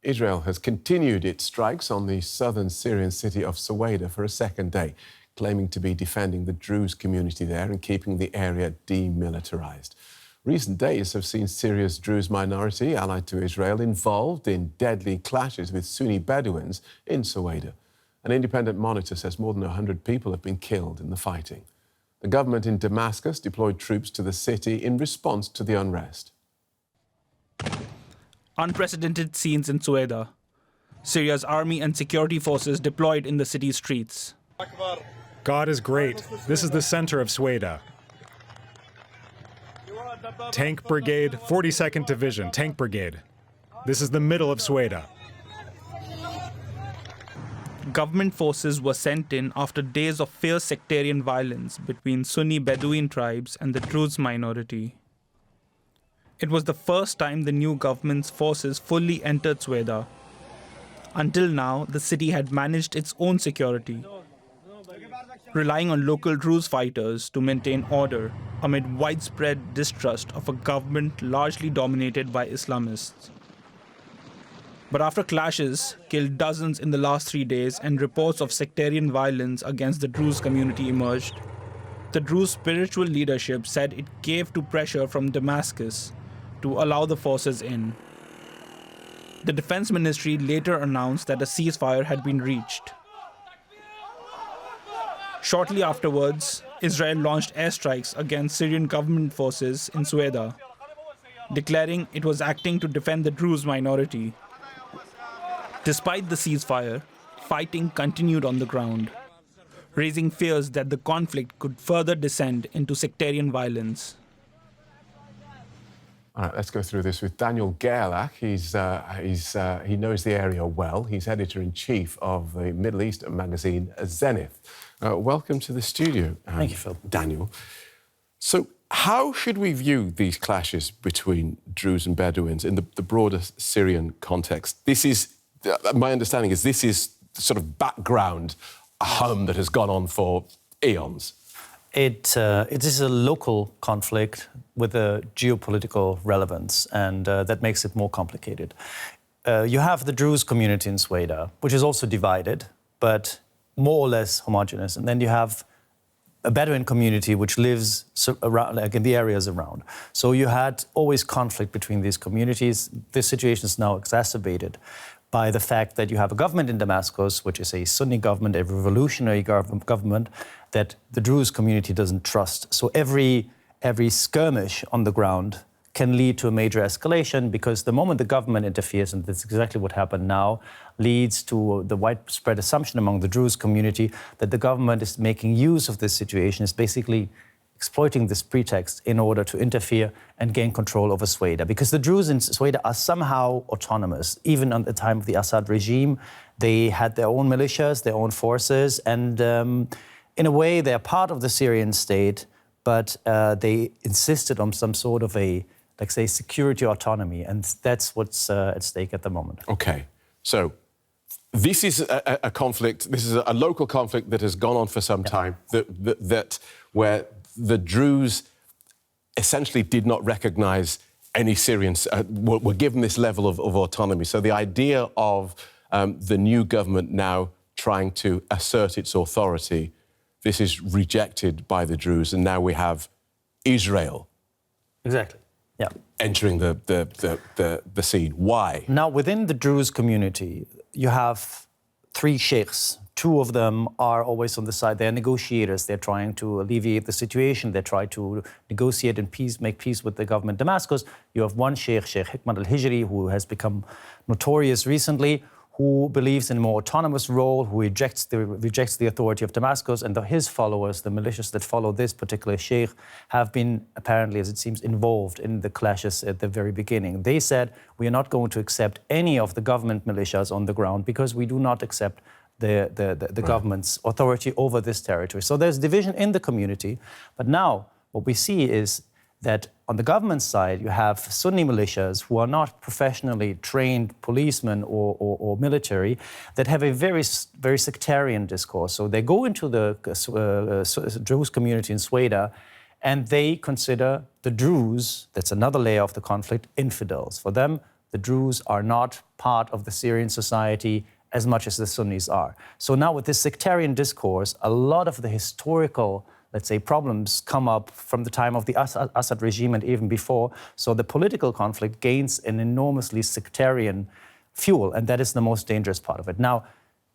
Israel has continued its strikes on the southern Syrian city of Sweida for a second day, claiming to be defending the Druze community there and keeping the area demilitarized. Recent days have seen Syria's Druze minority, allied to Israel, involved in deadly clashes with Sunni Bedouins in Sweida. An independent monitor says more than 100 people have been killed in the fighting. The government in Damascus deployed troops to the city in response to the unrest. Unprecedented scenes in Sweida. Syria's army and security forces deployed in the city's streets. God is great. This is the center of Sweida. Tank Brigade, 42nd Division, Tank Brigade. This is the middle of Sweida. Government forces were sent in after days of fierce sectarian violence between Sunni Bedouin tribes and the Druze minority. It was the first time the new government's forces fully entered Sweida. Until now, the city had managed its own security, relying on local Druze fighters to maintain order amid widespread distrust of a government largely dominated by Islamists. But after clashes killed dozens in the last 3 days and reports of sectarian violence against the Druze community emerged, the Druze spiritual leadership said it caved to pressure from Damascus to allow the forces in. The Defense Ministry later announced that a ceasefire had been reached. Shortly afterwards, Israel launched airstrikes against Syrian government forces in Sweida, declaring it was acting to defend the Druze minority. Despite the ceasefire, fighting continued on the ground, raising fears that the conflict could further descend into sectarian violence. All right, let's go through this with Daniel Gerlach. He knows the area well. He's editor-in-chief of the Middle East magazine Zenith. Welcome to the studio. Thank you, Phil. Daniel. So how should we view these clashes between Druze and Bedouins in the broader Syrian context? This is, my understanding is this is sort of background, a hum that has gone on for eons. It is a local conflict with a geopolitical relevance, and that makes it more complicated. You have the Druze community in Sweida, which is also divided, but more or less homogeneous. And then you have a Bedouin community which lives around, like in the areas around. So you had always conflict between these communities. This situation is now exacerbated by the fact that you have a government in Damascus, which is a Sunni government, a revolutionary government that the Druze community doesn't trust. So every skirmish on the ground can lead to a major escalation, because the moment the government interferes, and that's exactly what happened now, leads to the widespread assumption among the Druze community that the government is making use of this situation, is basically exploiting this pretext in order to interfere and gain control over Sweida. Because the Druze in Sweida are somehow autonomous. Even at the time of the Assad regime, they had their own militias, their own forces, and in a way they're part of the Syrian state, but they insisted on some sort of a, like say, security autonomy, and that's what's at stake at the moment. Okay, so this is a conflict, this is a local conflict that has gone on for some time, where the Druze essentially did not recognise any Syrians, were given this level of autonomy. So the idea of the new government now trying to assert its authority, this is rejected by the Druze, and now we have Israel. Exactly, yeah. Entering the scene. Why? Now, within the Druze community, you have 3 sheikhs. 2 of them are always on the side. They're negotiators. They're trying to alleviate the situation. They try to negotiate and make peace with the government in Damascus. You have one sheikh, Sheikh Hikmat al-Hijri, who has become notorious recently, who believes in a more autonomous role, who rejects the authority of Damascus, and his followers, the militias that follow this particular sheikh, have been apparently, as it seems, involved in the clashes at the very beginning. They said, we are not going to accept any of the government militias on the ground because we do not accept the government's authority over this territory. So there's division in the community. But now what we see is that on the government side, you have Sunni militias who are not professionally trained policemen or military that have a very sectarian discourse. So they go into the Druze community in Sweida and they consider the Druze, that's another layer of the conflict, infidels. For them, the Druze are not part of the Syrian society as much as the Sunnis are. So now with this sectarian discourse, a lot of the historical, let's say, problems come up from the time of the Assad regime and even before. So the political conflict gains an enormously sectarian fuel, and that is the most dangerous part of it. Now,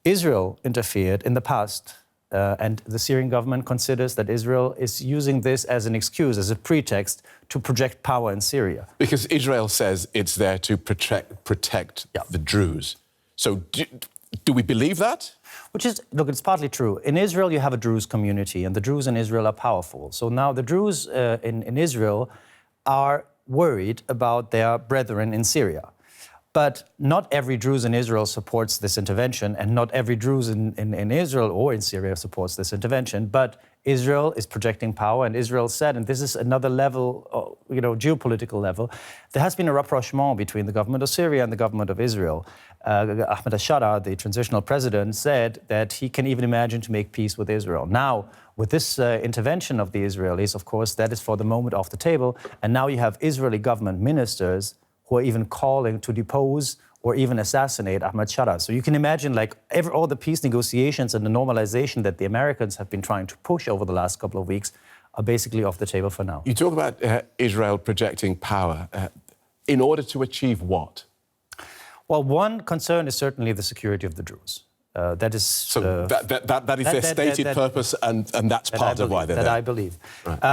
Israel interfered in the past, and the Syrian government considers that Israel is using this as an excuse, as a pretext to project power in Syria. Because Israel says it's there to protect the Druze. So do we believe that? Which is, look, it's partly true. In Israel, you have a Druze community, and the Druze in Israel are powerful. So now the Druze in Israel are worried about their brethren in Syria. But not every Druze in Israel supports this intervention, and not every Druze in Israel or in Syria supports this intervention. But Israel is projecting power, and Israel said, and this is another level, geopolitical level, there has been a rapprochement between the government of Syria and the government of Israel. Ahmed al-Sharaa, the transitional president, said that he can even imagine to make peace with Israel. Now, with this intervention of the Israelis, of course, that is for the moment off the table. And now you have Israeli government ministers who are even calling to depose or even assassinate Ahmed al-Sharaa. So you can imagine, like, all the peace negotiations and the normalization that the Americans have been trying to push over the last couple of weeks are basically off the table for now. You talk about Israel projecting power. In order to achieve what? Well, one concern is certainly the security of the Druze. That is that is their stated purpose, and that's part of why they're there. That I believe. Right.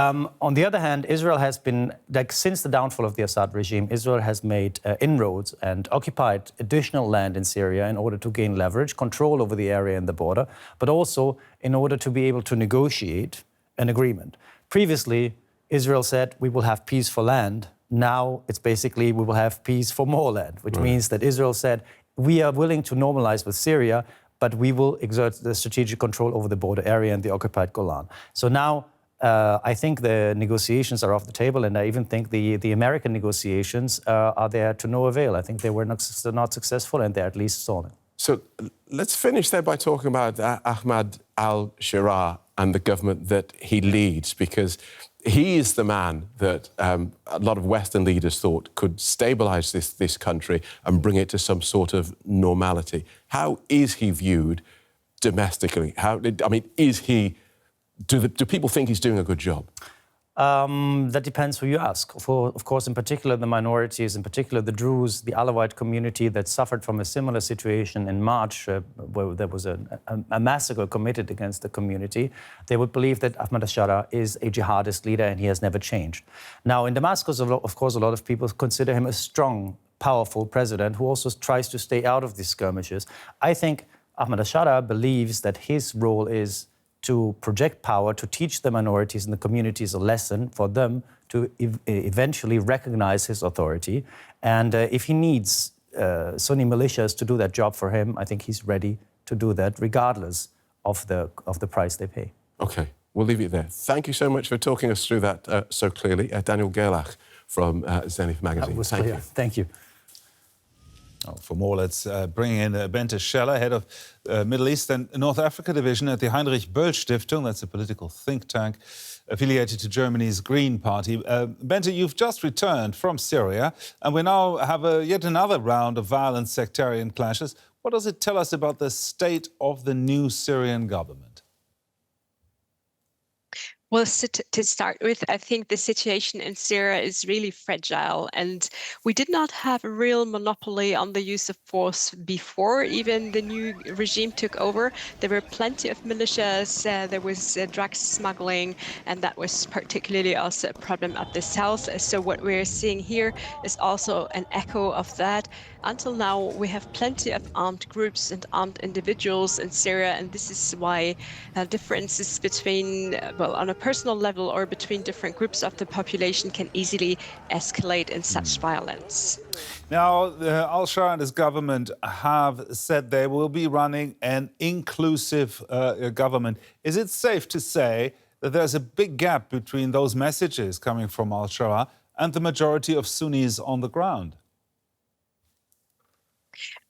On the other hand, Israel has been, like, since the downfall of the Assad regime, Israel has made inroads and occupied additional land in Syria in order to gain leverage, control over the area and the border, but also in order to be able to negotiate an agreement. Previously, Israel said, we will have peace for land. Now it's basically, we will have peace for more land, which means that Israel said, we are willing to normalize with Syria, but we will exert the strategic control over the border area and the occupied Golan. So now I think the negotiations are off the table, and I even think the American negotiations are there to no avail. I think they were not successful, and they're at least stalling. So let's finish there by talking about Ahmed al-Sharaa and the government that he leads, because he is the man that a lot of Western leaders thought could stabilise this country and bring it to some sort of normality. How is he viewed domestically? Do people think he's doing a good job? That depends who you ask. Of course, in particular, the minorities, in particular the Druze, the Alawite community that suffered from a similar situation in March, where there was a massacre committed against the community, they would believe that Ahmed al-Sharaa is a jihadist leader and he has never changed. Now, in Damascus, of course, a lot of people consider him a strong, powerful president who also tries to stay out of these skirmishes. I think Ahmed al-Sharaa believes that his role is to project power, to teach the minorities and the communities a lesson for them to eventually recognize his authority. And if he needs Sunni militias to do that job for him, I think he's ready to do that, regardless of the price they pay. OK, we'll leave it there. Thank you so much for talking us through that so clearly. Daniel Gerlach from Zenith magazine. Thank you. Thank you. Oh, for more, let's bring in Bente Scheller, head of Middle East and North Africa division at the Heinrich Böll Stiftung. That's a political think tank affiliated to Germany's Green Party. Bente, you've just returned from Syria, and we now have yet another round of violent sectarian clashes. What does it tell us about the state of the new Syrian government? Well, to start with, I think the situation in Syria is really fragile, and we did not have a real monopoly on the use of force before even the new regime took over. There were plenty of militias, there was drug smuggling, and that was particularly also a problem at the south. So what we're seeing here is also an echo of that. Until now, we have plenty of armed groups and armed individuals in Syria, and this is why differences between, well, on a personal level or between different groups of the population can easily escalate in such violence. Now, al-Sharaa and his government have said they will be running an inclusive government. Is it safe to say that there's a big gap between those messages coming from al-Sharaa and the majority of Sunnis on the ground?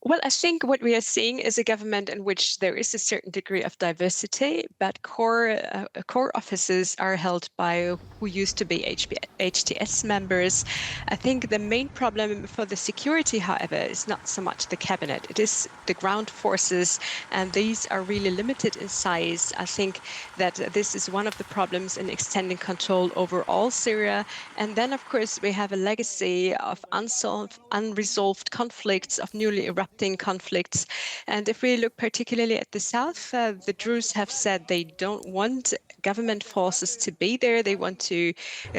Well, I think what we are seeing is a government in which there is a certain degree of diversity, but core offices are held by who used to be HTS members. I think the main problem for the security, however, is not so much the cabinet. It is the ground forces, and these are really limited in size. I think that this is one of the problems in extending control over all Syria. And then, of course, we have a legacy of unresolved conflicts, of newly erupting conflicts. And if we look particularly at the south, the Druze have said they don't want government forces to be there. They want to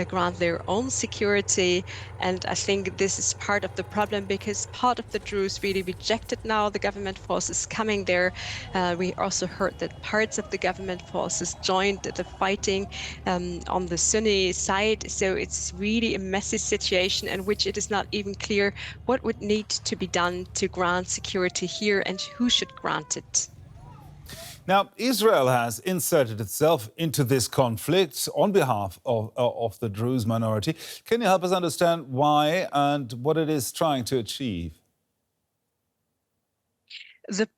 grant their own security. And I think this is part of the problem, because part of the Druze really rejected now the government forces coming there. We also heard that parts of the government forces joined the fighting on the Sunni side. So it's really a messy situation in which it is not even clear what would need to be done to grant security here and who should grant it. Now, Israel has inserted itself into this conflict on behalf of the Druze minority. Can you help us understand why and what it is trying to achieve?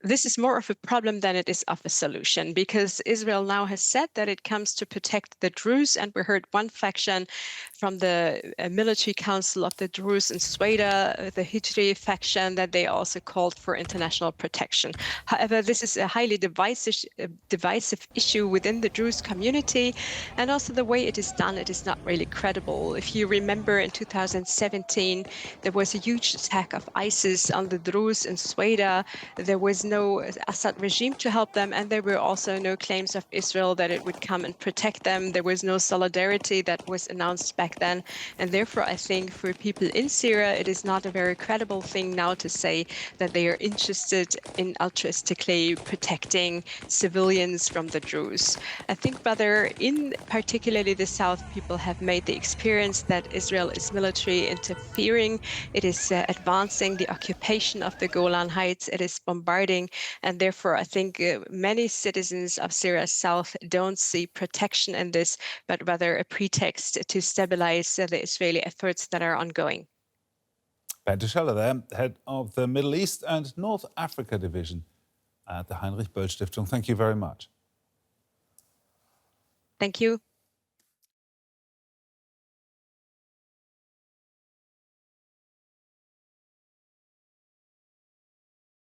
This is more of a problem than it is of a solution, because Israel now has said that it comes to protect the Druze, and we heard one faction from the military council of the Druze and Sweida, the Hijri faction, that they also called for international protection. However, this is a highly divisive issue within the Druze community, and also the way it is done, it is not really credible. If you remember, in 2017, there was a huge attack of ISIS on the Druze and Sweida. There was no Assad regime to help them, and there were also no claims of Israel that it would come and protect them. There was no solidarity that was announced back then. And therefore, I think for people in Syria, it is not a very credible thing now to say that they are interested in altruistically protecting civilians from the Druze. I think rather, in particularly the south, people have made the experience that Israel is military interfering. It is advancing the occupation of the Golan Heights. It is bombarding, and therefore I think many citizens of Syria's south don't see protection in this, but rather a pretext to stabilize the Israeli efforts that are ongoing. Bente Scheller there, head of the Middle East and North Africa division at the Heinrich Böll Stiftung. Thank you very much. Thank you.